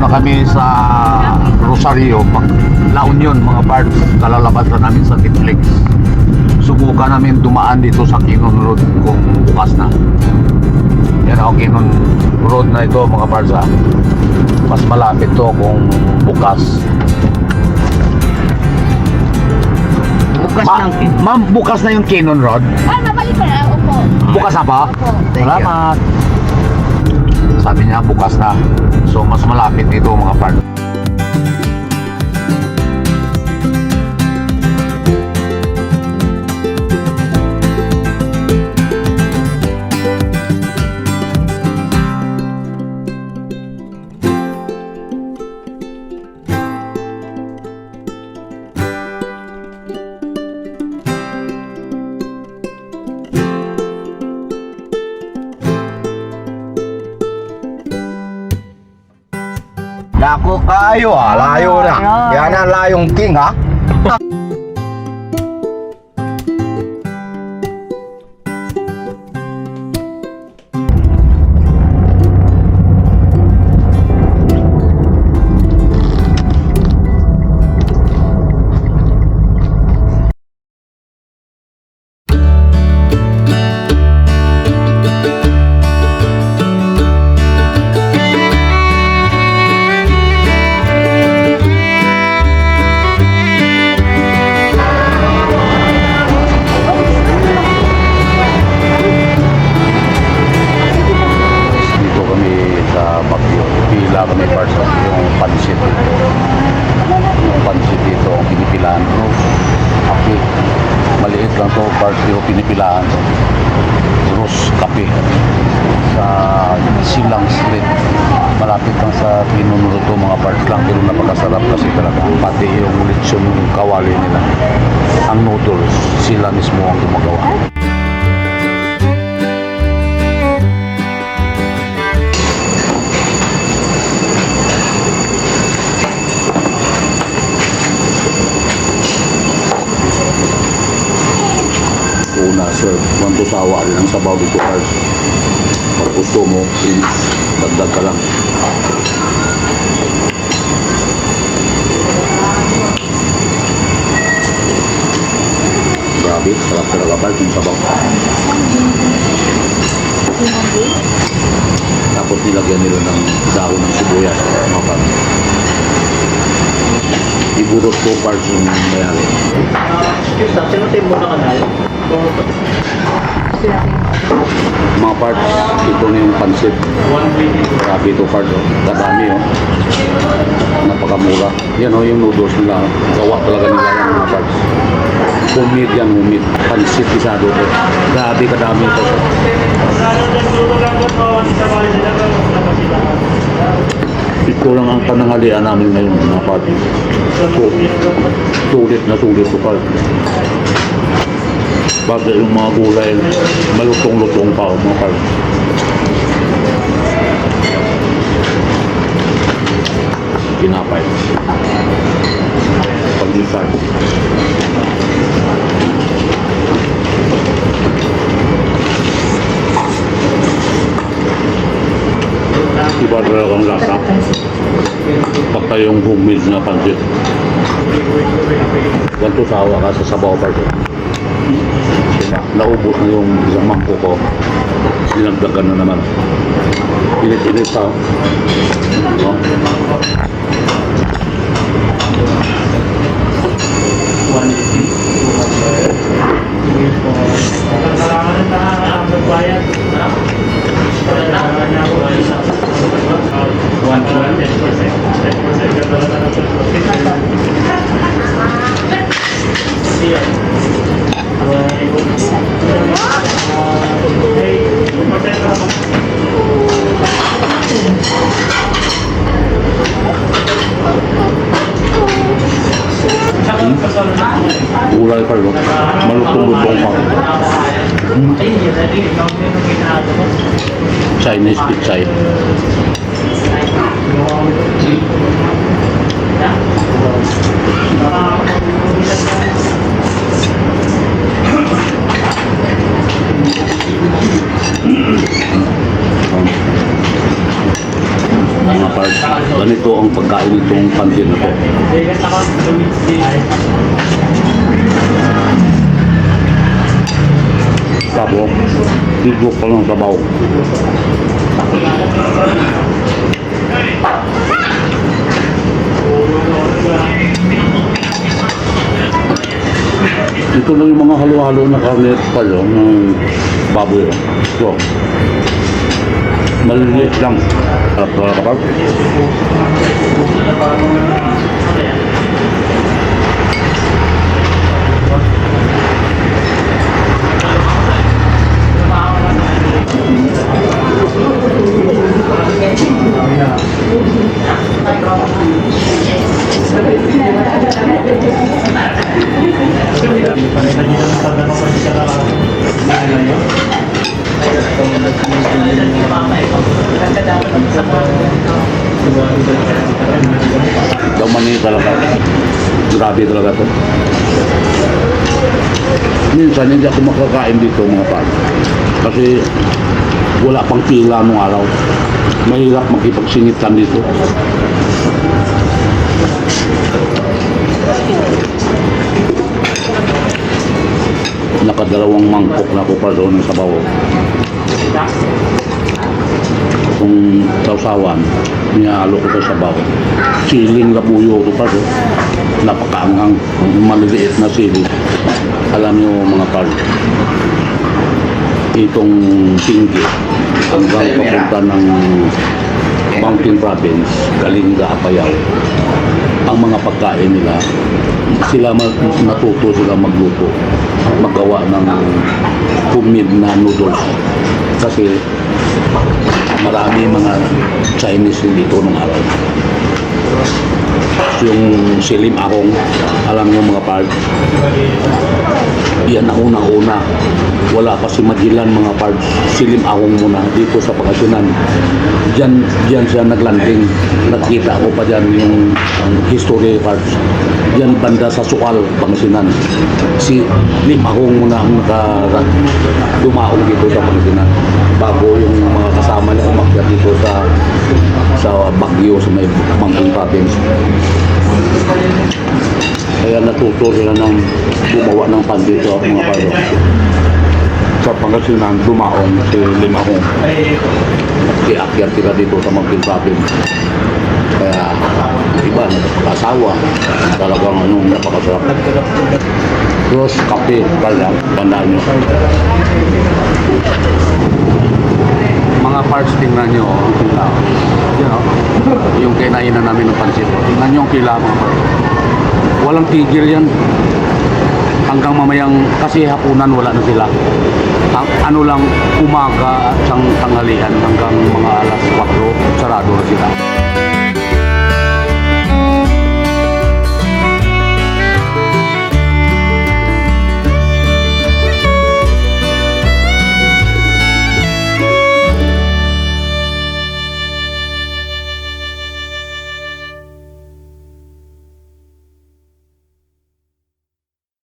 kami sa Rosario, La Union mga parts, kalalabas na namin sa Netflix. Subukan namin dumaan dito sa Kinon Road kung bukas na. Yan ako, Kinon Road na ito mga parts ha. Mas malapit to kung bukas. Bukas ng Ma'am, bukas na yung Kinon Road? Ah, nabalik ko na. Opo. Bukas na pa? Opo. Salamat. Sabi niya bukas na. So mas malapit dito mga parts. Dako kayo layo na. Yan ang layong king ha. Dito kami sa Baguio. Pila kami parts of yung pansit. Yung pansit dito ang pinipilaan ko. Okay. Maliit lang to parts yung pinipilaan to. Rose Cafe sa Silang Street. Malapit lang sa Pinunuro to mga parts lang pero napakasarap kasi talaga. Pati yung lechon yung kawali nila. Ang noodles sila mismo ang gumagawa. Una sir, kung sawa rin ang sabaw dito cards. Pag gusto mo, dagdag ka lang. Grabe, sarap talaga cards yung sabaw. Tapos nilagyan nila ng dahon ng sibuyas. Mga cards. Iburot ko cards yung mayari. Sino tayo muna kanal? Mga parts, ito na yung pansit. Grabe ito parts, oh. Kadami oh. Napakamura. Yan oh, yung noodles nila. Gawa talaga nila yung mga parts. Humid yan, humid. Pansit isado ito. Grabe kadami ito. Ito lang ang panangalian namin ngayon mga parts. So, sulit na sulit ito parts. Bagay yung mga gulay, malutong-lutong pa mga parts. Pinapay. Pag-isay. Iba talaga ang lasa. Pagka yung humid na pansit. Ganito sawa ka sa sabaw parts. Naubos na yung isang mangko ko. Dinagdagan na naman. Init-init pa. No? Gulay pa rin. Malutong-lutong pa. Chinese pizza. Mga parts, ganito ang pagkain nitong pansit na to. Tapos, higop pa ng sabaw. Ito lang yung mga halo-halo na karne palo ng baboy. So, maliliit lang. Kapag Mani talaga. Grabe talaga to. Minsan hindi ako makakain dito mga pal. Kasi wala pang pila nung araw. Mahirap makipagsingitan dito. Nakadalawang mangkok na ko pa doon ng sabaw. Kung sausawan, nihalo ko sa sabaw. Siling labuyo ko pa doon. Napakaanghang, maliliit na sili. Alam niyo mga pal, itong tinggi hanggang papunta ng Mountain Province, Kalinga, Apayao, ang mga pagkain nila, sila natuto sila magluto, magawa ng homemade na noodles. Kasi marami mga Chinese dito nung araw. Yung silim akong, alam nyo mga pal, yan ang unang-una. Wala pa si Magellan mga pal, silim akong muna dito sa Pangasinan. Diyan siya naglanding. Nakita ko pa dyan yung history parts. Diyan banda sa Sual, Pangasinan. Si Lim akong muna ang dumaong dito sa Pangasinan. Bago yung mga kasama niya umakyat dito sa Baguio sa may Mountain Province. Kaya natuto sila ng gumawa ng pan dito mga palo. Sa Pangasinan, dumaong si Lima Hong. Kiakyat sila dito sa Mountain Province. Kaya iba, napakasawa. Talagang napakasarap. Terus kape pala, tandaan nyo. Mga parts, tingnan nyo ang kila. Yung kinainan namin ng pansit. Tingnan nyo ang kila mga parts. Walang tigil yan. Hanggang mamayang, kasi hapunan wala na sila. Ano lang, umaga at tanghalian hanggang mga alas 4, sarado na sila.